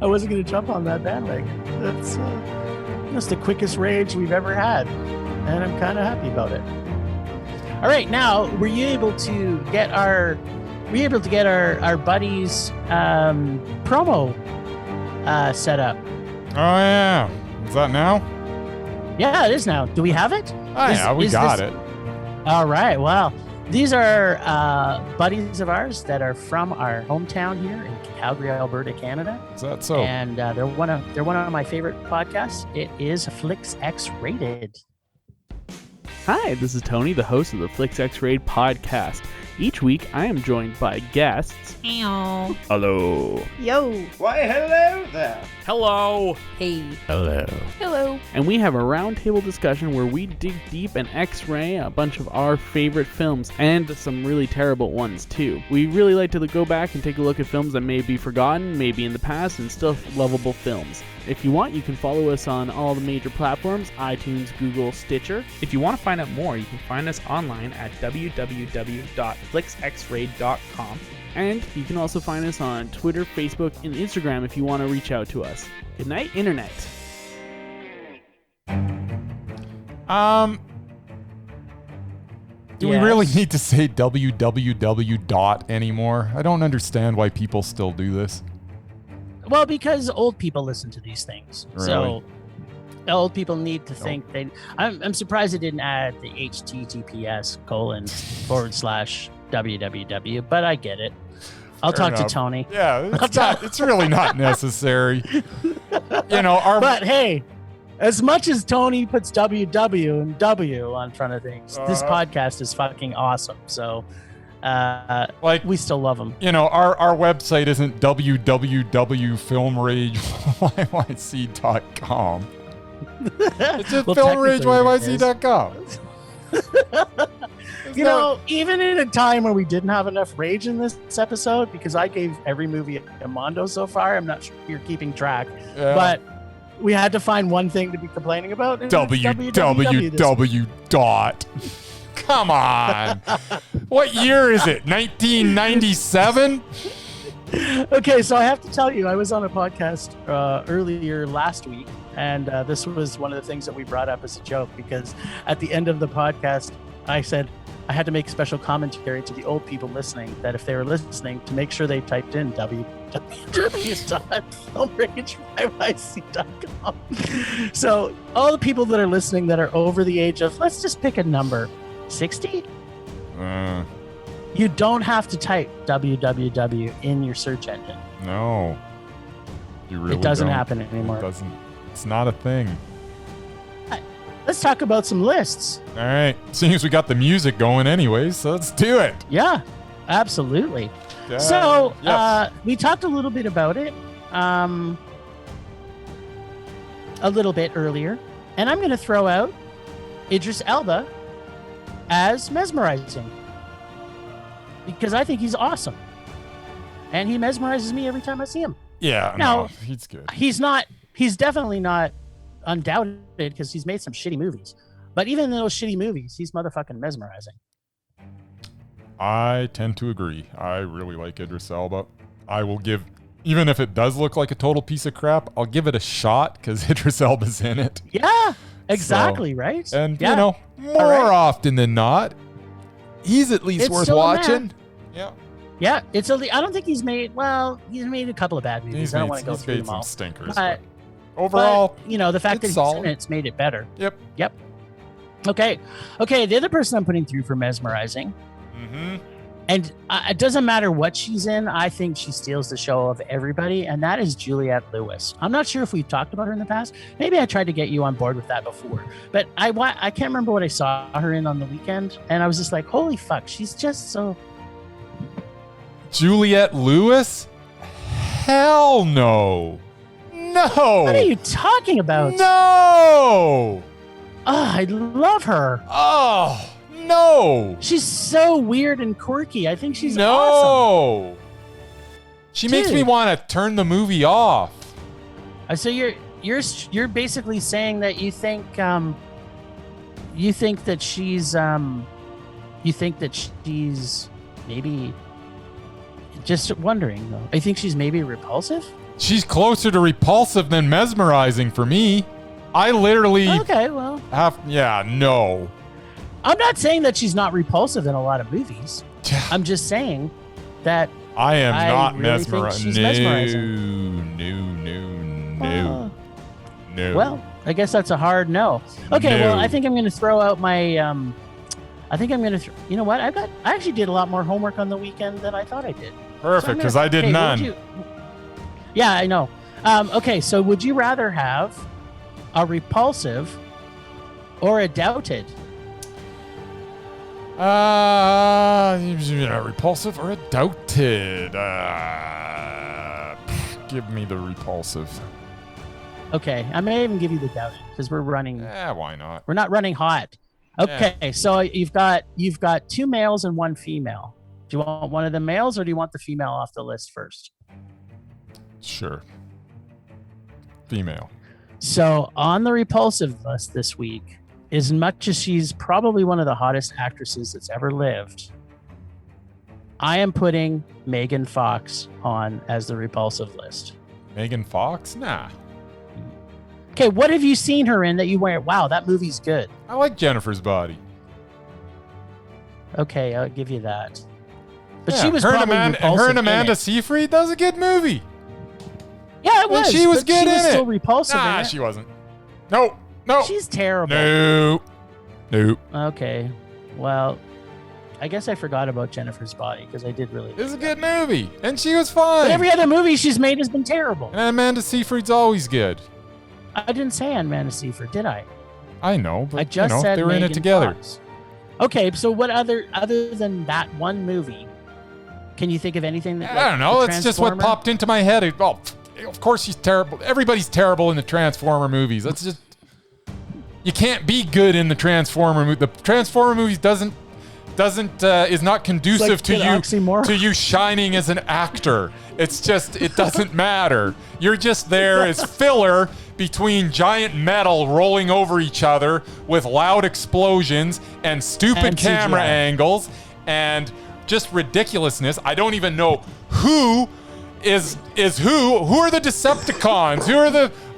I wasn't going to jump on that bandwagon. That's the quickest rage we've ever had, and I'm kind of happy about it. All right, now were you able to get our buddies promo set up? Oh, yeah. Is that now? Yeah, it is now. Do we have it? Oh, yeah, we got it. All right. Well, these are buddies of ours that are from our hometown here in Calgary, Alberta, Canada. Is that so? And they're one of my favorite podcasts. It is Flix X Rated. Hi, this is Tony, the host of the Flix X Rated podcast. Each week, I am joined by guests. Hello. Hello. Yo. Why, hello there. Hello. Hey. Hello. Hello. And we have a roundtable discussion where we dig deep and x-ray a bunch of our favorite films and some really terrible ones too. We really like to go back and take a look at films that may be forgotten, maybe in the past, and still lovable films. If you want, you can follow us on all the major platforms, iTunes, Google, Stitcher. If you want to find out more, you can find us online at www.flixxraid.com. And you can also find us on Twitter, Facebook, and Instagram if you want to reach out to us. Good night, Internet. Do we really need to say www dot anymore? I don't understand why people still do this. Well, because old people listen to these things. Really? So old people need to think they. I'm surprised it didn't add the https://www, but I get it. I'll Fair enough. To Tony. Yeah, it's really not necessary. You know, But hey, as much as Tony puts WW and W on front of things, this podcast is fucking awesome. So, we still love him. You know, our website isn't www.filmrageyyc.com. It's just filmrageyyc.com. You know, even in a time where we didn't have enough rage in this episode, because I gave every movie a mondo so far, I'm not sure you're keeping track, but we had to find one thing to be complaining about. www dot. Come on. What year is it? 1997? Okay, so I have to tell you, I was on a podcast earlier last week, and this was one of the things that we brought up as a joke, because at the end of the podcast, I said I had to make special commentary to the old people listening, that if they were listening, to make sure they typed in www.filmrageyyc.com. So all the people that are listening that are over the age of, let's just pick a number, 60? You don't have to type www in your search engine. No. You really It doesn't don't. happen anymore. It doesn't. It's not a thing. Let's talk about some lists. All right. Seeing as we got the music going anyways, so let's do it. Yeah, absolutely. Yes. We talked a little bit about it a little bit earlier, and I'm going to throw out Idris Elba as mesmerizing, because I think he's awesome, and he mesmerizes me every time I see him. Yeah, Now, no, he's good. He's definitely not undoubted, because he's made some shitty movies, but even in those shitty movies, he's motherfucking mesmerizing. I tend to agree. I really like Idris Elba. I will give, even if it does look like a total piece of crap, I'll give it a shot because Idris Elba's in it. Yeah, exactly, right? And, yeah. you know, more often than not, he's at least It's worth still a man. watching. Yeah. Yeah, I don't think he's made a couple of bad movies. I don't want to go through them all. He's made some stinkers. But overall, the fact that he's solid. in it's made it better. Yep. Okay. The other person I'm putting through for mesmerizing, and it doesn't matter what she's in, I think she steals the show of everybody, and that is Juliette Lewis. I'm not sure if we've talked about her in the past. Maybe I tried to get you on board with that before, but I can't remember what I saw her in on the weekend, and I was just like, holy fuck, she's just so... Juliette Lewis? Hell no. No. What are you talking about? No. I love her. Oh, no. She's so weird and quirky. I think she's awesome. She makes me want to turn the movie off. So you're basically saying that you think that she's maybe, just wondering though. I think she's maybe repulsive. She's closer to repulsive than mesmerizing for me. I literally Okay, well, no. I'm not saying that she's not repulsive in a lot of movies. I'm just saying that I am not really think mesmerized. she's mesmerizing. No. Well, I guess that's a hard no. Okay, No. well, I think I'm going to throw out my. You know what? I actually did a lot more homework on the weekend than I thought I did. Perfect, because I did none. Yeah, I know. Okay, so would you rather have a repulsive or a doubted? Repulsive or a doubted? Give me the repulsive. Okay, I may even give you the doubted because we're running. Why not? We're not running hot. Okay, so you've got 2 males and 1 female. Do you want one of the males or do you want the female off the list first? Sure. Female. So on the repulsive list this week, as much as she's probably one of the hottest actresses that's ever lived, I am putting Megan Fox on as the repulsive list. Megan Fox? Nah. Okay, what have you seen her in that you went, wow, that movie's good? I like Jennifer's Body. Okay, I'll give you that. But Yeah, she was her and probably repulsive her and in Amanda it. Seyfried. That was a good movie. Yeah, it was. And she was but good she was in still it. repulsive Nah, in it. she wasn't. No. She's terrible. No. Okay, well, I guess I forgot about Jennifer's Body because I did really. It was a good movie, and she was fine. But every other movie she's made has been terrible. And Amanda Seyfried's always good. I didn't say Amanda Seyfried, did I? I know, but I just said they were in Megan it together. Fox. Okay, so what other than that one movie, can you think of anything that? I don't know. It's just what popped into my head. Well, of course she's terrible. Everybody's terrible in the Transformer movies. That's just, you can't be good in the Transformer movie. The Transformer movies is not conducive Like to an you oxymoron. to you shining as an actor. It's just, it doesn't matter. You're just there as filler between giant metal rolling over each other with loud explosions and stupid And camera CGI. angles and just ridiculousness. I don't even know who is who. Who are the Decepticons?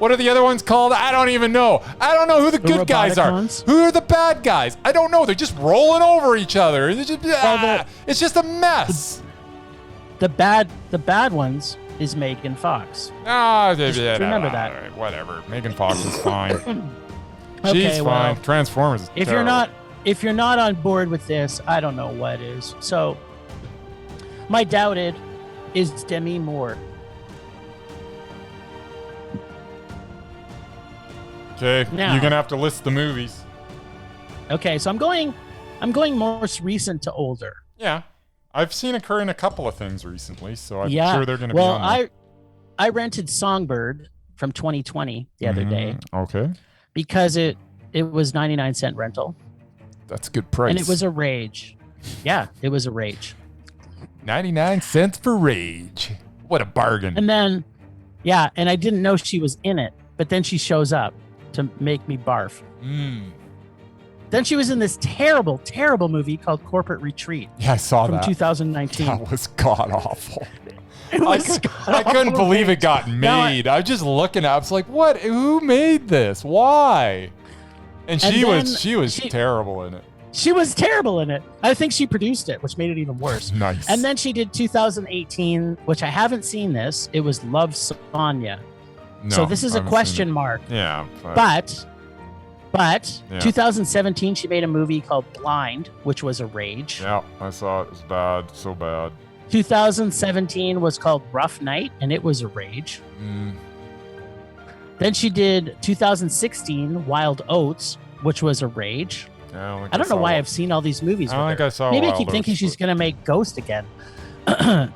What are the other ones called? I don't even know. I don't know who the good guys are. Roboticons? Who are the bad guys? I don't know. They're just rolling over each other. It's just a mess. The bad ones is Megan Fox. Remember that. Whatever. Megan Fox is fine. Okay, She's well, fine. Transformers is If terrible. you're not on board with this, I don't know what is. So, my doubted is Demi Moore. Okay, Now- you're gonna have to list the movies. Okay, so I'm going more recent to older. Yeah, I've seen her in a couple of things recently, so I'm Yeah. sure they're gonna Well, be on there. I rented Songbird from 2020 the other day Okay, because it was 99-cent rental that's a good price. and it was a rage. Yeah, it was a rage. 99 cents for Rage. What a bargain! And then, yeah, and I didn't know she was in it, but then she shows up to make me barf. Then she was in this terrible, terrible movie called Corporate Retreat Yeah, I saw from that. 2019. That was god awful. It was I couldn't believe it got Now made. I was just looking at it. I was like, what? Who made this? Why? And she then was she- terrible in it. She was terrible in it. I think she produced it, which made it even worse. Nice. And then she did 2018, which I haven't seen this. It was Love, Sonia. No, So this is I a haven't seen question it. mark. Yeah. But Yeah. 2017, she made a movie called Blind, which was a rage. Yeah, I saw it. It was bad. So bad. 2017 was called Rough Night, and it was a rage. Then she did 2016 Wild Oats, which was a rage. Yeah, I don't know why I've seen all these movies. I don't with think her. I saw Maybe I Wild keep thinking Oats, she's but- going to make Ghost again.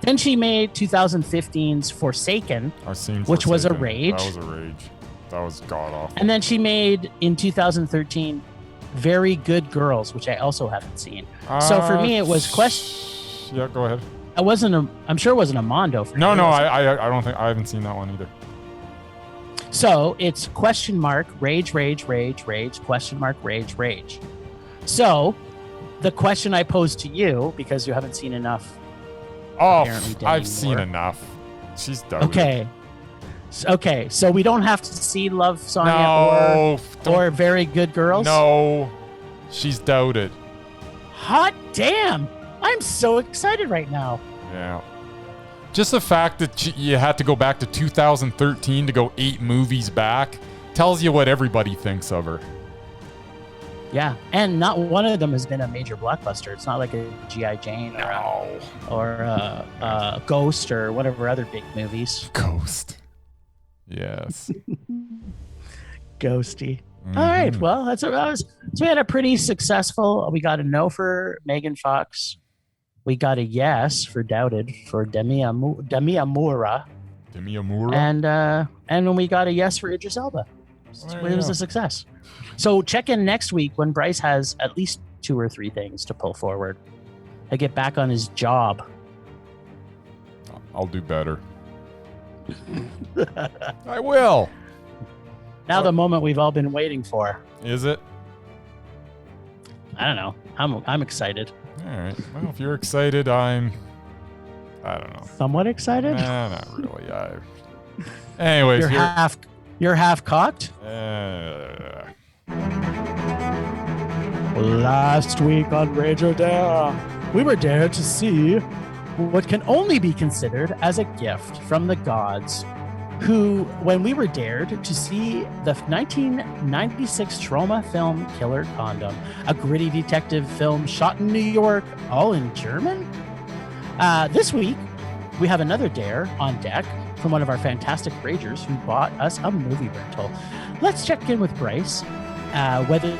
Then she made 2015's Forsaken, I've seen which was a Forsaken. rage. That was a rage. That was god awful. and then she made in 2013 Very Good Girls, which I also haven't seen. So for me, it was question. Yeah, go ahead. I'm sure it wasn't a Mondo. For No, you. no, I don't think I haven't seen that one either. So it's question mark, rage, rage, rage, rage, question mark, rage, rage. So the question I pose to you, because you haven't seen enough. Oh, Apparently Demi I've seen Moore. enough. She's done. Okay. Okay, so we don't have to see Love, Sonia, No. or Very Good Girls? No. She's doubted. Hot damn! I'm so excited right now. Yeah. Just the fact that you had to go back to 2013 to go 8 movies back tells you what everybody thinks of her. Yeah, and not one of them has been a major blockbuster. It's not like a G.I. Jane or a Ghost or whatever other big movies. Ghost. Yes. Ghosty. All right, well, so we had a pretty successful. We got a no for Megan Fox. We got a yes for Doubted for Demi Moore-Doubted. Demi Moore-Doubted. And when we got a yes for Idris Elba. It was a success. So check in next week when Bryce has at least 2 or 3 things to pull forward. I get back on his job. I'll do better. I will. Now the moment we've all been waiting for. Is it? I don't know. I'm excited. All right. Well, if you're excited, I don't know. Somewhat excited? Nah, not really. Anyways, you're half cocked? Last week on Rage or Dare, we were dared to see what can only be considered as a gift from the gods, who, when we were dared to see the 1996 trauma film Killer Condom, a gritty detective film shot in New York, all in German. This week, we have another dare on deck from one of our fantastic ragers who bought us a movie rental. Let's check in with Bryce, whether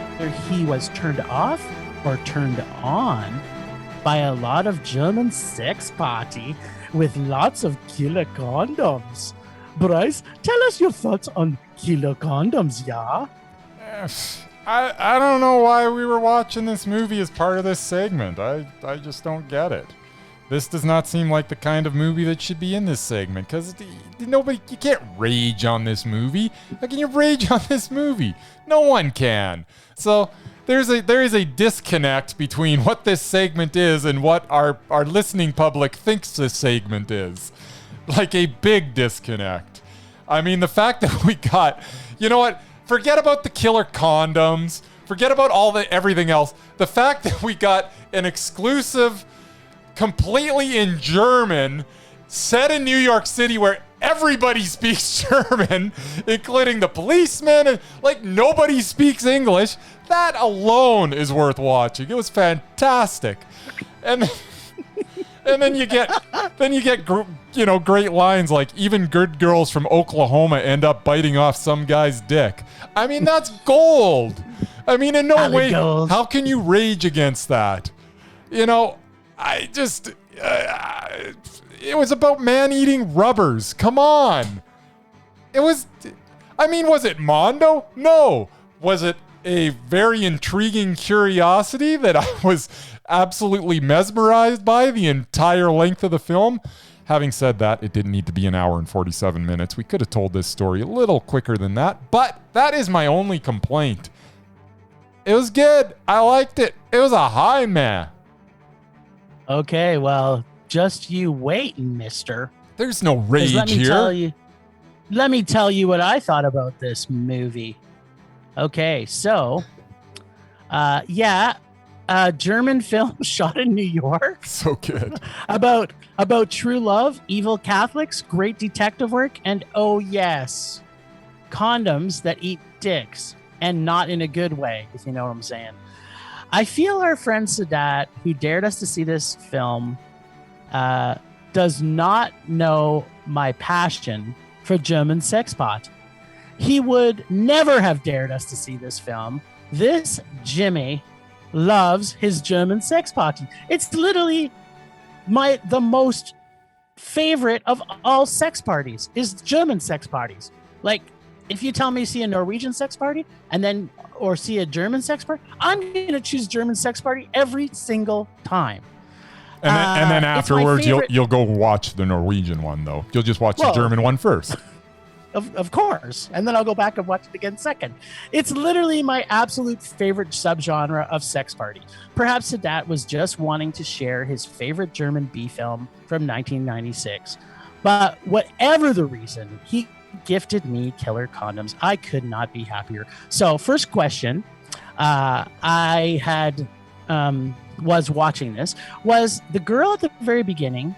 he was turned off or turned on by a lot of German sex party with lots of killer condoms. Bryce, tell us your thoughts on killer condoms, yeah? I don't know why we were watching this movie as part of this segment. I just don't get it. This does not seem like the kind of movie that should be in this segment, because you can't rage on this movie. How can you rage on this movie? No one can. So there is a disconnect between what this segment is and what our listening public thinks this segment is. Like a big disconnect. I mean, the fact that we got, you know what? Forget about the killer condoms. Forget about everything else. The fact that we got an exclusive, completely in German, set in New York City where everybody speaks German, including the policemen, and like nobody speaks English. That alone is worth watching. It was fantastic. And then you get great lines like, even good girls from Oklahoma end up biting off some guy's dick. I mean, that's gold. I mean, in no way, how can you rage against that? You know, it was about man eating rubbers. Come on. Was it Mondo? No. Was it a very intriguing curiosity that I was absolutely mesmerized by the entire length of the film? Having said that, it didn't need to be an hour and 47 minutes. We could have told this story a little quicker than that, but that is my only complaint. It was good. I liked it. It was a high man. Okay, well, just you wait, mister. There's no rage here. Let me tell you what I thought about this movie. Okay, so, German film shot in New York. So good. About true love, evil Catholics, great detective work, and oh yes, condoms that eat dicks, and not in a good way, if you know what I'm saying. I feel our friend Sadat, who dared us to see this film, does not know my passion for German sex pot. He would never have dared us to see this film. This Jimmy loves his German sex party. It's literally the most favorite of all sex parties is German sex parties. Like, if you tell me see a Norwegian sex party or see a German sex party, I'm going to choose German sex party every single time. And then afterwards, you'll go watch the Norwegian one, though. You'll just watch the German one first. Of course. And then I'll go back and watch it again second. It's literally my absolute favorite subgenre of sex party. Perhaps Sadat was just wanting to share his favorite German B film from 1996. But whatever the reason, he gifted me killer condoms. I could not be happier. So first question, I had was watching this, was the girl at the very beginning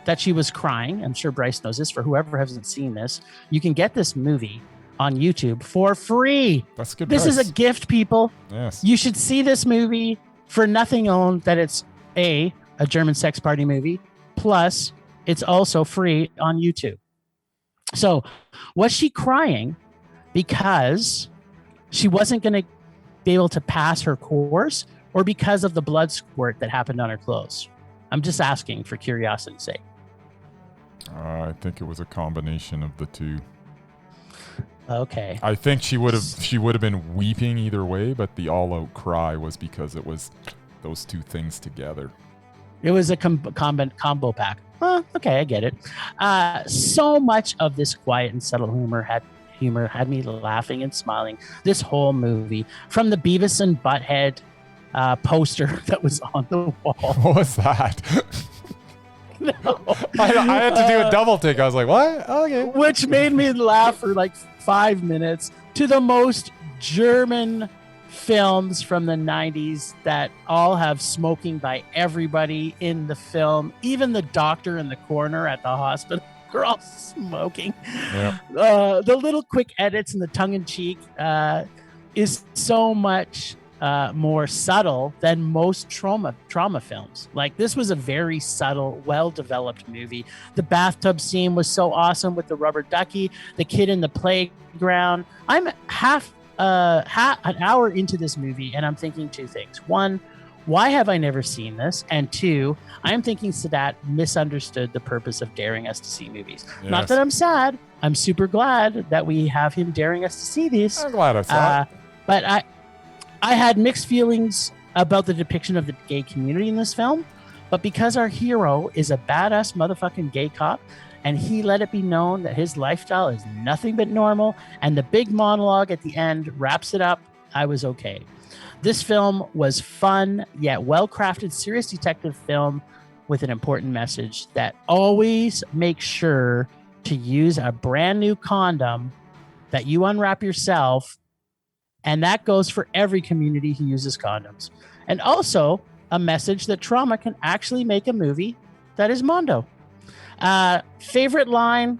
that she was crying. I'm sure Bryce knows this. For whoever hasn't seen this, you can get this movie on YouTube for free. That's good. This price. is a gift, people. Yes. You should see this movie for nothing alone that it's a German sex party movie. Plus, it's also free on YouTube. So was she crying because she wasn't going to be able to pass her course, or because of the blood squirt that happened on her clothes? I'm just asking for curiosity's sake. I think it was a combination of the two. Okay. I think she would have been weeping either way, but the all-out cry was because it was those two things together. It was a combo pack. Okay, I get it. So much of this quiet and subtle humor had me laughing and smiling this whole movie. From the Beavis and Butthead poster that was on the wall. What was that? No. I had to do a double take. I was like, what? Okay. Which made me laugh for like 5 minutes, to the most German films from the 90s that all have smoking by everybody in the film. Even the doctor in the corner at the hospital, they're all smoking. Yeah. The little quick edits and the tongue-in-cheek is so much more subtle than most trauma films. Like, this was a very subtle, well-developed movie. The bathtub scene was so awesome with the rubber ducky, the kid in the playground. I'm half an hour into this movie, and I'm thinking two things. One, why have I never seen this? And two, I'm thinking Sadat misunderstood the purpose of daring us to see movies. Yes. Not that I'm sad. I'm super glad that we have him daring us to see these. I'm glad I saw it. But I had mixed feelings about the depiction of the gay community in this film. But because our hero is a badass motherfucking gay cop, and he let it be known that his lifestyle is nothing but normal, and the big monologue at the end wraps it up, I was okay. This film was fun, yet well-crafted, serious detective film with an important message that always make sure to use a brand new condom that you unwrap yourself, and that goes for every community who uses condoms. And also a message that trauma can actually make a movie that is mondo. Favorite line,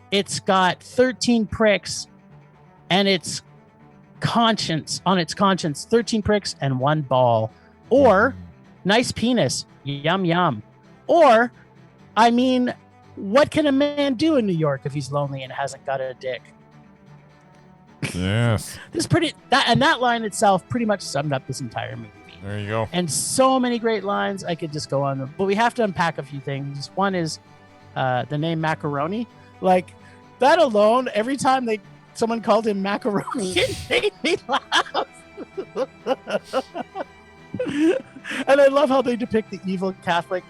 it's got 13 pricks and its conscience, 13 pricks and one ball. Or, nice penis, yum yum. Or, I mean, what can a man do in New York if he's lonely and hasn't got a dick? Yes. That line itself pretty much summed up this entire movie. There you go. And so many great lines. I could just go on, but we have to unpack a few things. One is the name Macaroni. Like, that alone, every time someone called him Macaroni, it made me laugh. And I love how they depict the evil Catholic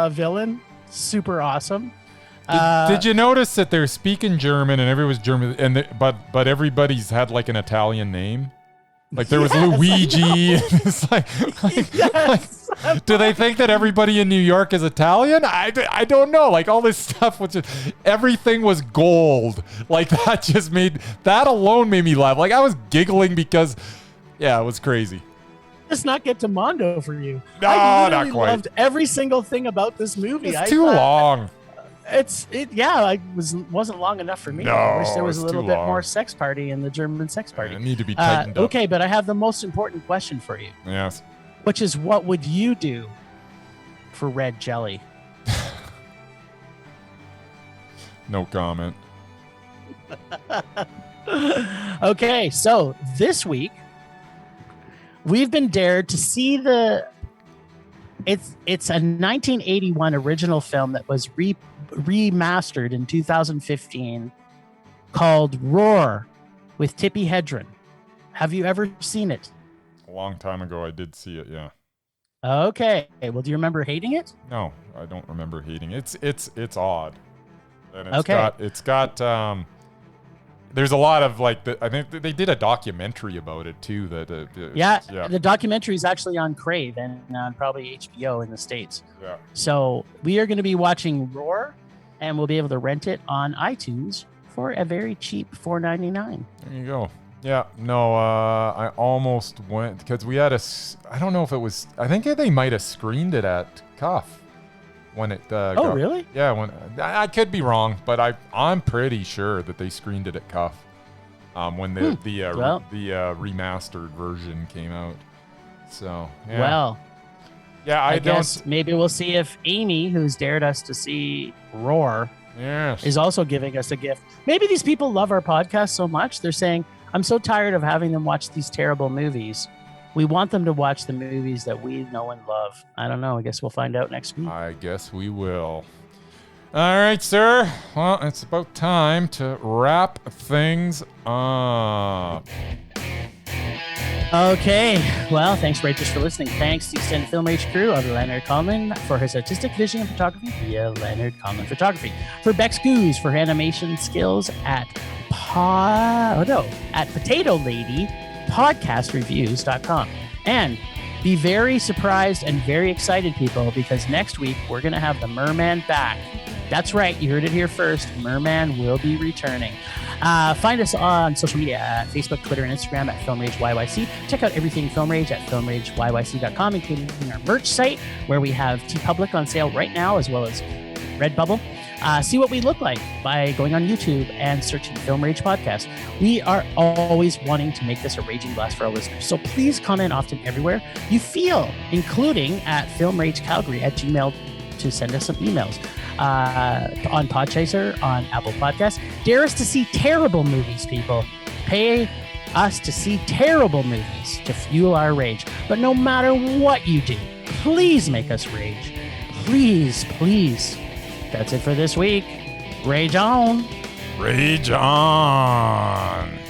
villain. Super awesome. Did you notice that they're speaking German and everyone's German, but everybody's had like an Italian name? Like, there was Luigi. And it's like, Yes. do they think that everybody in New York is Italian? I don't know. Like, all this stuff was everything was gold. Like, that alone made me laugh. Like, I was giggling because, yeah, it was crazy. Let's not get to Mondo for you. No, I not literally quite. loved every single thing about this movie. It's too long. Wasn't long enough for me. No, I wish there was it's a little too bit long. more sex party in the German sex party. It need to be tightened up. Okay, but I have the most important question for you, Yes. which is, what would you do for red jelly? No comment. Okay, so this week we've been dared to see it's a 1981 original film that was remastered in 2015 called Roar with Tippi Hedren. Have you ever seen it? A long time ago, I did see it. Yeah. Okay. Well, do you remember hating it? No, I don't remember hating it. It's odd. And it's Okay. got There's a lot of like, I think they did a documentary about it too. The documentary is actually on Crave and on probably HBO in the States. Yeah. So we are going to be watching Roar, and we'll be able to rent it on iTunes for a very cheap $4.99. There you go. Yeah, no, I almost went because we had I don't know if it was, I think they might have screened it at Cuff when it really? Yeah, when I could be wrong, but I'm pretty sure that they screened it at Cuff when the remastered version came out. So, yeah. Well, yeah, I guess maybe we'll see if Amy, who's dared us to see Roar, is also giving us a gift. Maybe these people love our podcast so much, they're saying, I'm so tired of having them watch these terrible movies. We want them to watch the movies that we know and love. I don't know. I guess we'll find out next week. I guess we will. All right, sir. Well, it's about time to wrap things up. Okay. Well, thanks, Rachel, for listening. Thanks to the extended Film Rage crew of Leonard Conlon for his artistic vision and photography via Leonard Conlon Photography. For Bex Goose for animation skills at Potato Lady podcastreviews.com. And be very surprised and very excited, people, because next week we're going to have the Merman back. That's right. You heard it here first. Merman will be returning. Find us on social media at Facebook, Twitter, and Instagram at FilmRageYYC. Check out everything Film Rage at FilmRageYYC.com, including our merch site, where we have TeePublic on sale right now, as well as Redbubble. See what we look like by going on YouTube and searching Film Rage Podcast. We are always wanting to make this a raging blast for our listeners, so please comment often everywhere you feel, including at filmragecalgary@gmail.com to send us some emails. On Podchaser, on Apple Podcasts. Dare us to see terrible movies, people. Pay us to see terrible movies to fuel our rage. But no matter what you do, please make us rage. Please, please. That's it for this week. Rage on. Rage on.